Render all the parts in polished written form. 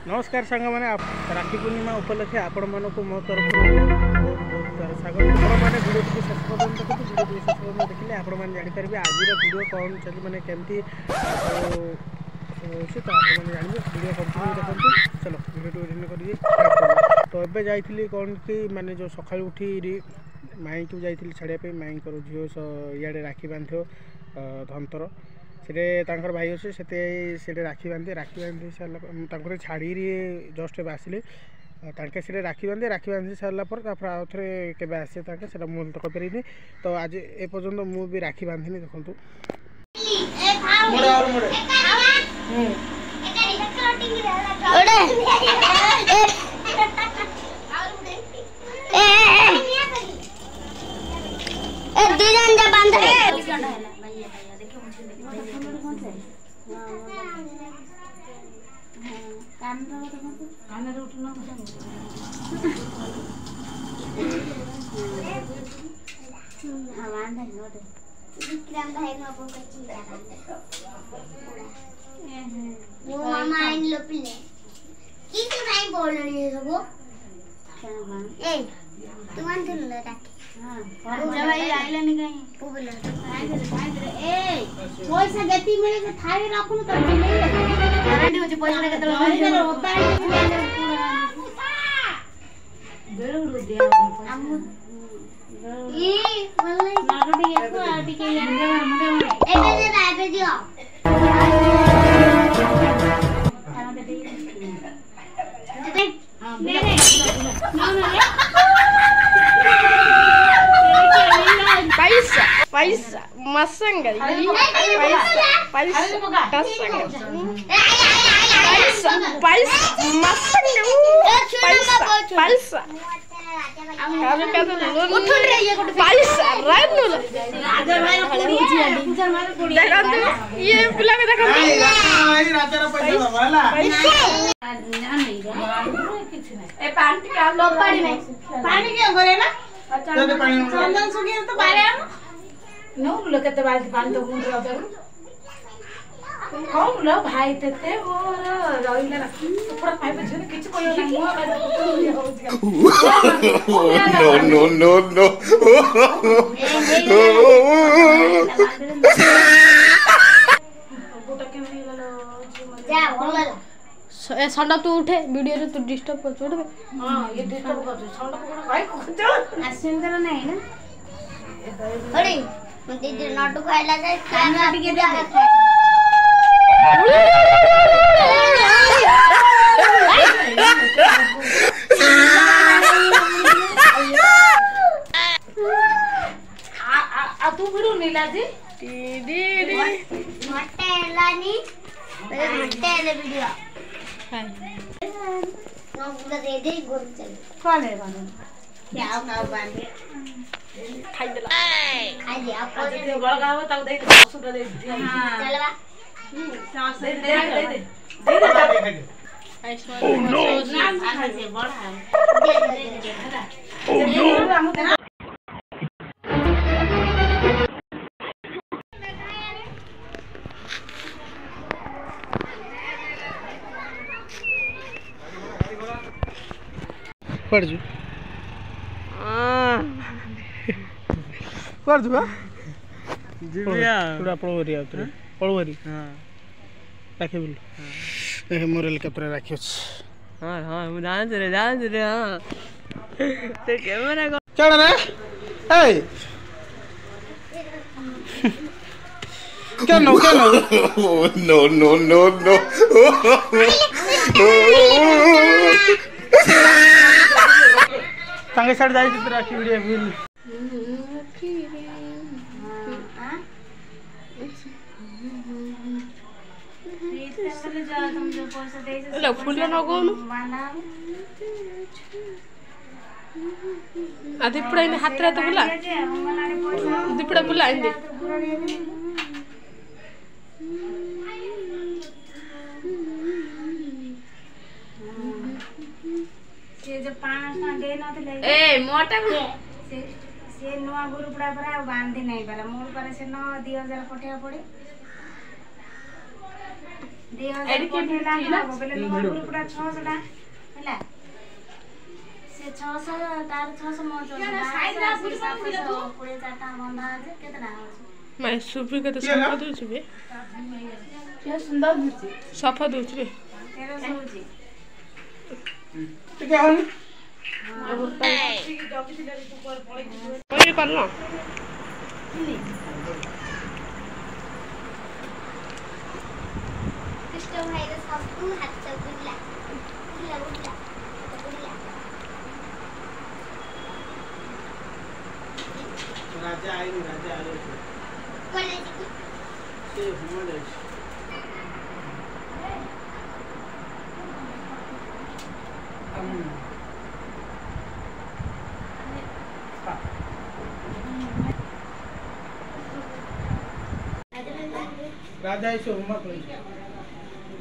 नमस्कार सांग मैंने राखी पूर्णिमा उपलक्षे आपण मानक मो तरफ बहुत स्वागत मैंने वीडियो टी शेष पर्यटन देखते वीडियो टी शेष पर्यटन देखिले आपण मैंने जानीपारे आज वीडियो कौन चली मैंने केमती अच्छे तो आपने जानवे वीडियो कंटिन्यू देखते चलो वीडियो एंड कर तो एबे जाइली कौन कि माने जो सकाल उठी माई को जाइली छाड़िया माई को झील इे राखी बांध धनतर से भाई अच्छे से राखी बांधी सारा छाड़ी जस्ट आसिले से राखी बांधी सारापर आउ थे के आसे से मुझे तो कहीपरि तो आज एपर्तंत मु भी राखी बांधिनी देखु पैसा गति मिले थारी रखुन त गारंटी होची पैसा के तले ओदा बेरो दिया हम ई बोले नाडो टिके को टिके एबे दे आबे दियो पैसा पैसा मसंगा पैसा पैसा पैसा मसंगा पैसा पैसा ये पिला में देखो पानी का पानी में पानी क्या करे ना चंदन सुखी तो बारे नो लोग के बाल्टी पानी तो गुंड रहा कौन लो भाई तेते और रहिला ना ऊपर पाइप छे किछ कोयो ना नो जा बोल संडा तू उठे वीडियो रे तू डिस्टर्ब कर छोड़ हां ये डिस्टर्ब कर संडा को भाई खुद आसिंदर नहीं ना अरे मुझे जो नाटक खाइला जाए खाना भी के आ तू बिरु नीला जी दीदी मटे लानी मटे ले वीडियो नो पूरा दे दे गोल चल कौन है बानो क्या का बांधे खाई दे खाई दे आप दे बड़गाव तक दे सुटा दे हां चलवा सांस दे दे Oh no! Oh no! कर जू कर जू जिबिया पूरा पळवरी आउतरे पळवरी हां राखी बिल ए मोरल कपड़ा राखी छ हां हां मु जान रे हां ते कैमरा को चढ़ रे ए क्या नो No. संगे साइड जाई तो राखी वीडियो बिल लो फूल न कोन आ दिपड़ा इन हाथ रे तो बुला दिपड़ा बुला इन दे से जो 500 दे नथले ए मोटा से नुआ गुरु पड़ा पड़ा बांधी नहीं पाला मोर पर से न 2000 पठिया पड़े ଏଡିକେ ହେଲା ନା ବୋଲେ ନୂଆ ଗ୍ରୁପଟା 600 ଟା ହେଲା ସେ 600 ତାର 600 ମୋ 720 4ଟା ବନ୍ଧା ଅଛି କେତେ ଟଙ୍କା ଅଛି मैं सुपी के तो सफा दूची बे ସେ ସୁନ୍ଦର ଦିଶୁଛି सफा दूची बे 1300 होची ଟିକେ ହନି ओए कर लो कृष्ण भाई रे सबको हाथ बुला बुला बुला बुला राजा आई कॉलेज से हुआ जाय राजा ऐसे हुआ कोई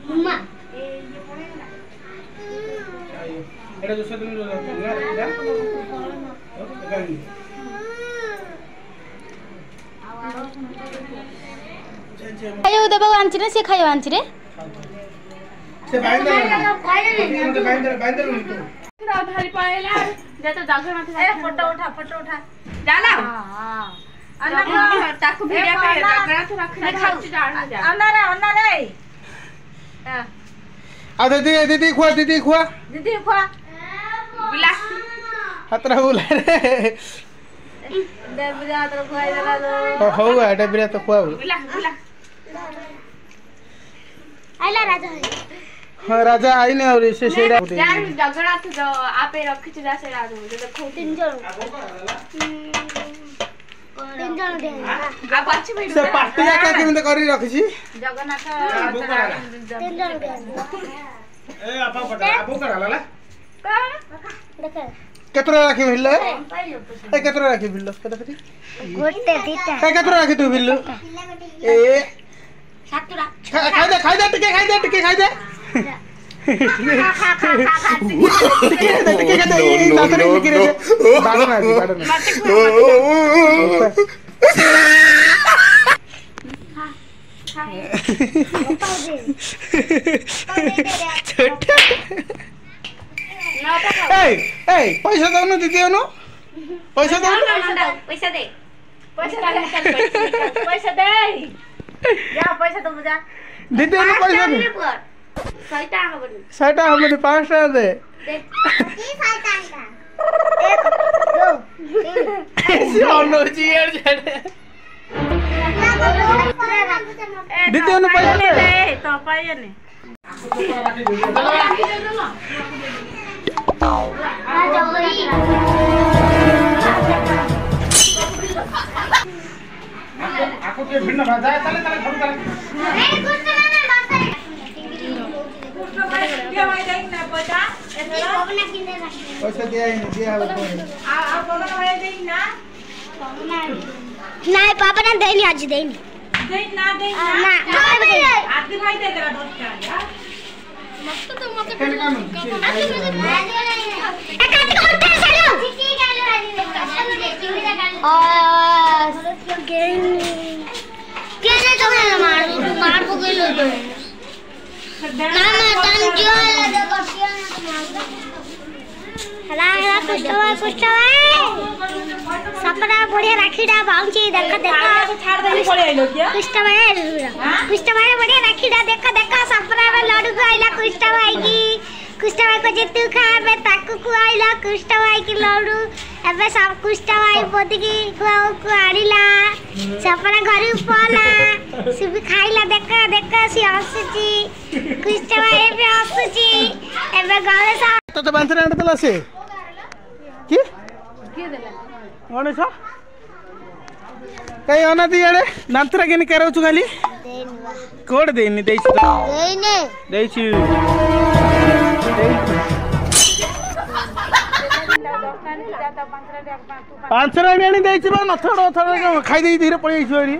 मम्मा आयो एटा जो सदन जो ना गानी खायो देबो आंची रे से खायो आंची रे से बाइंदर तो धरी पाएला जे तो जगन्नाथ ए फोटो उठा जाला अन्ना ताकू भिडिया पे जगन्नाथ रखना खाऊ अन्ना रे आ दीदी खुआ दीदी खा बिला हतरा बोला रे दे बिला तो खुआई देला तो हो एटा बिरा तो खुआ बिला आइला राजा हां राजा आई ने और से सेडा यार जगन्नाथ जो आपे रखि जा से राजू जो देखो 3 जन दे आ पाछी बैठ से पार्टी का केमिते करी रखी छी जगन्नाथ 3 जन दे ए आपा पटा आबो कराला ला देख केतरा राखी भिल्लो ए केतरा राखी भिल्लो केतरा कति गोटे दीटा ए केतरा राखी तू भिल्लो ए सातुरा खाई दे टिके खाई दे टिके खाई दे पैसा दौनु दीदी अनु पैसा दौनु पैसा दे जा पैसा तो मुझा दीदी अनु पैसा दे 100 टा हबनी 100 टा हमने 5 टा दे की 100 टाका 1 2 सोनो जी यार छड़े दीदी अनु पैसा दे तो पाए ने आको के भिन्न भाजा चले चले छोड़ चले पैसा दिया ही नहीं दिया हो नहीं पापा ने देनी आज देनी ना आदि भाई दे तेरा 10 टा मस्त तो मत केन काम सपना बढ़िया राखीडा बाउंची देखा देखा छाड़ दे पड़े आइलो क्या कृष्ण भाई बढ़िया राखीडा देखा देखा सपना में लड्डू खाइला कृष्ण भाई को जेतु खाबे ताकू खुआइला कृष्ण भाई की लड्डू एबे सब कृष्ण भाई पोती की खुआओ को आड़िला सपना घर पला सिबी खाइला देखा देखा सी हसुची कृष्ण भाई भी हसुची एबे गाले सा तो बांधरे आंटे तला से की देला गणेश कई अनादी आड़े नांतरा केन कराउछु खाली कोड देनी देछि तो देने देछि पांच राणी आनी देछि बा नथड़ थड़ खाई देई धीरे पळै आइछु आरी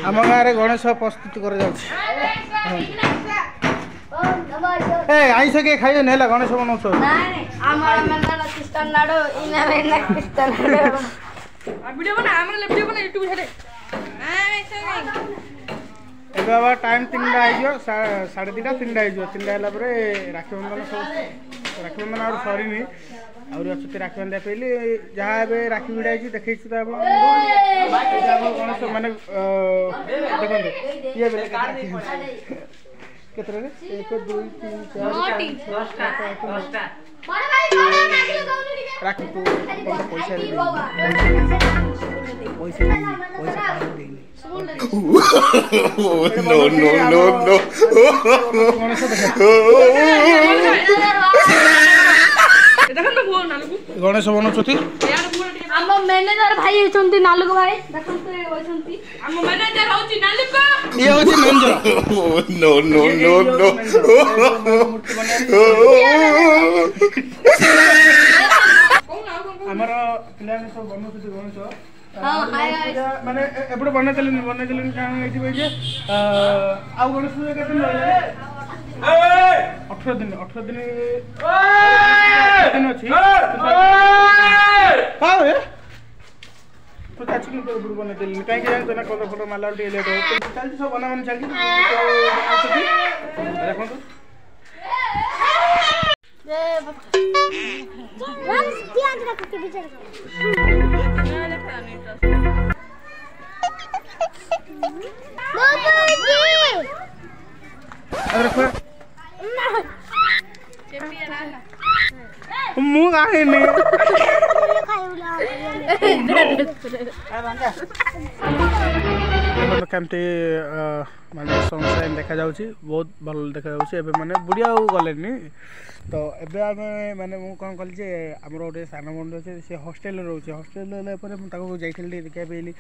हम गाँव में गणेश प्रस्तुत कर आईस के खाइए ना गणेश बनाऊस वीडियो बना यूट्यूब ଏବେ ବାବା ଟାଇମ୍ 3ଟା ହେଇଯିବ 2:30 3ଟା ହେଇଯିବ 3ଟା ହେଲା ପରେ ରାକ୍ଷୀ ବନ୍ଧନ ସବୁ ରାକ୍ଷୀ ବନ୍ଧନ ଆହୁରି ସରିନି ଆହୁରି ଅଛନ୍ତି ରାକ୍ଷୀ ବାନ୍ଧିବା ପାଇଲି ଯାହା ଏବେ ରାକ୍ଷୀ ଭିଡ଼ା ହେଇଛି ଦେଖେଇଛି ତ ଆପଣ ଗଣେଶ ମାନେ ଦେଖନ୍ତୁ ଇଏ ବେଲେ କେତେଟାରେ 1 2 3 4 ରାକ୍ଷୀ ପଇସା ଦେଇନି ଗଣେଶ ବନଉଛନ୍ତି ଆମ ମ୍ୟାନେଜର ଭାଇ ଅଛନ୍ତି ନାଲୁକ ଭାଇ ଦେଖନ୍ତୁ ଅଛନ୍ତି ଆମ ମ୍ୟାନେଜର ହଉଛି ନାଲୁକ ଇଏ ହଉଛି ମ୍ୟାନେଜର ଆମର ପିଲାମାନେ ସବୁ ବନଉଛନ୍ତି ଗଣେଶ ମାନେ ଏପଟେ ବନେଇଦେଲେନି କାରଣ ଏଇଥିପାଇଁ ଯେ ଆଉ ଗଣେଶ ପୂଜା କେତେ ଦିନ ରହିଲା 18 ଦିନ ଅଛି ତୁ ଚାଚି କିନ୍ତୁ ଏପଟେ ବନେଇଦେଲିନି କାହିଁକି ଜାଣିଛ ନା କଲର ଫଟୋ ମାଲା ଟିକେ ଲେଟ୍ ହବ ଚାଲିଛି ସବୁ ବନାବନି ଚାଲିଛି ଦେଖନ୍ତୁ ମୁଁ ଖାଇନି କେମିତି ମାନେ ସନସାଇନ୍ ଦେଖାଯାଉଛି ବହୁତ ଭଲ ଦେଖାଯାଉଛି ଏବେ ମାନେ ବୁଢ଼ୀ ଆଉ ଗଲେନି ତ ଏବେ ଆମେ ମାନେ ମୁଁ କ'ଣ କଲି ଯେ ଆମର ଗୋଟେ ସାନ ବନ୍ଧୁ ଅଛି ସେ ହଷ୍ଟେଲରେ ରହୁଛି ହଷ୍ଟେଲରେ ରହିଲା ପରେ ମୁଁ ତାକୁ ଯାଇଥିଲି ଟିକେ ଦେଖିବା ପାଇଲି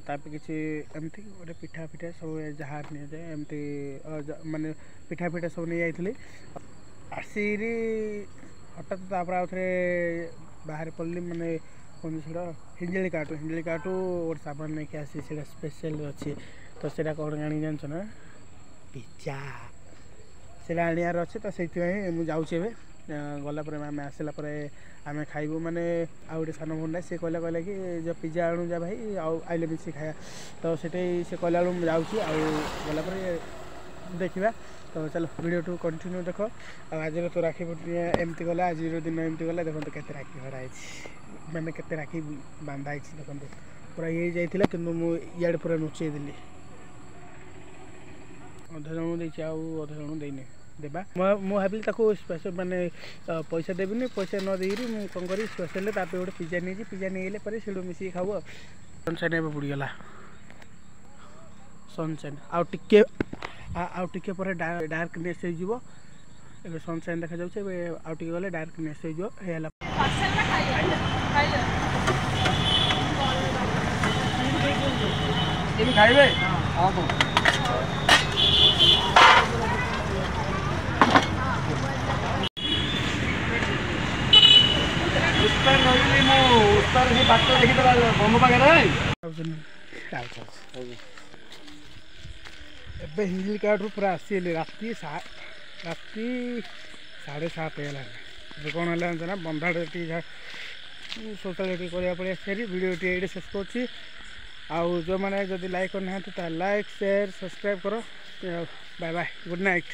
ତାପରେ କିଛି ଏମିତି ଗୋଟେ ପିଠା ସବୁ ଯାହା ନିଆଯାଏ ଏମିତି ମାନେ ପିଠା ସବୁ ନେଇଯାଇଥିଲି ଆସିରି ହଠାତ୍ ତାପରେ ଆଉ ଥରେ ବାହାରେ ପଡ଼ିଲି ମାନେ କ'ଣ ସେଇଟା ହିଞ୍ଜିଳି କାଠୁ ଗୋଟେ ସାମାନ ନେଇକି ଆସି ସେଇଟା ସ୍ପେଶାଲ ଅଛି ତ ସେଇଟା କ'ଣ ଆଣିକି ଜାଣିଛ ନା ପିଜ୍ଜା ସେଇଟା ଆଣିବାର ଅଛି ତ ସେଇଥିପାଇଁ ମୁଁ ଯାଉଛି ଏବେ ଗଲା ପରେ ଆମେ ଆସିଲା ପରେ ଆମେ ଖାଇବୁ ମାନେ ଆଉ ଗୋଟେ ସାନ ଭଉଣୀ ସେ କହିଲା କି ଯେଉଁ ପିଜ୍ଜା ଆଣୁ ଯା ଭାଇ ଆଉ ଆଇଲେ ମିଶି ଖାଇବା ତ ସେଠି ସେ କହିଲା ବେଳକୁ ମୁଁ ଯାଉଛି ଆଉ ଗଲା ପରେ ଦେଖିବା ତ ଚାଲ ଭିଡ଼ିଓ କଣ୍ଟିନ୍ୟୁ ଦେଖ ଆଉ ଆଜିର ତ ରାକ୍ଷୀ ପୂର୍ଣ୍ଣିମା ଏମିତି ଗଲା ଆଜିର ଦିନ ଏମିତି ଗଲା ଦେଖନ୍ତୁ କେତେ ରାକ୍ଷୀ ଭରା ହେଇଛି ମାନେ କେତେ ରାକ୍ଷୀ ବାନ୍ଧା ହେଇଛି ଦେଖନ୍ତୁ ପୁରା ଇଏ ଯାଇଥିଲା କିନ୍ତୁ ମୁଁ ଇଆଡ଼େ ପୁରା ନୁଚେଇ ଦେଲି ଅଧା ଜଣକୁ ଦେଇଛି ଆଉ ଅଧା ଜଣକୁ ଦେଇନି ଦେବା ମୁଁ ଭାବିଲି ତାକୁ ସ୍ପେଶାଲ ମାନେ ପଇସା ଦେବିନି ପଇସା ନ ଦେଇକିରି ମୁଁ କ'ଣ କରିବି ସ୍ପେଶାଲରେ ତାପରେ ଗୋଟେ ପିଜ୍ଜା ନେଇଛି ପିଜ୍ଜା ନେଇଗଲେ ପରେ ସେଠୁ ମିଶିକି ଖାବୁ ଆଉ ସନସାଇନ୍ ଏବେ ବୁଡ଼ିଗଲା ସନସାଇନ୍ ଆଉ ଟିକେ ପରେ ଡାର୍କନେସ୍ ହେଇଯିବ ଏବେ ସନସାଇନ୍ ଦେଖାଯାଉଛି ଏବେ ଆଉ ଟିକେ ଗଲେ ଡାର୍କନେସ୍ ହେଇଯିବ ହେଇଗଲା ଖାଇବେ ଏବେ ହିଞ୍ଜିଳି କାଠରୁ ପୁରା ଆସିଗଲି ରାତି 7:30 ହେଇଗଲାଣି ଏବେ କ'ଣ ହେଲା ନା ବନ୍ଧାଟେ ଟିକେ ଯାହା ସକାଳେ ଟିକେ କରିବା ପଳେଇ ଆସିଛି ଭିଡ଼ିଓ ଟିକେ ଏଇଠି ଶେଷ କରୁଛି ଆଉ ଯେଉଁମାନେ ଯଦି ଲାଇକ୍ କରିନାହାନ୍ତି ତାହେଲେ ଲାଇକ୍ ସେୟାର ସବସ୍କ୍ରାଇବ୍ କର ବାଏ ବାଏ ଗୁଡ଼୍ ନାଇଟ୍।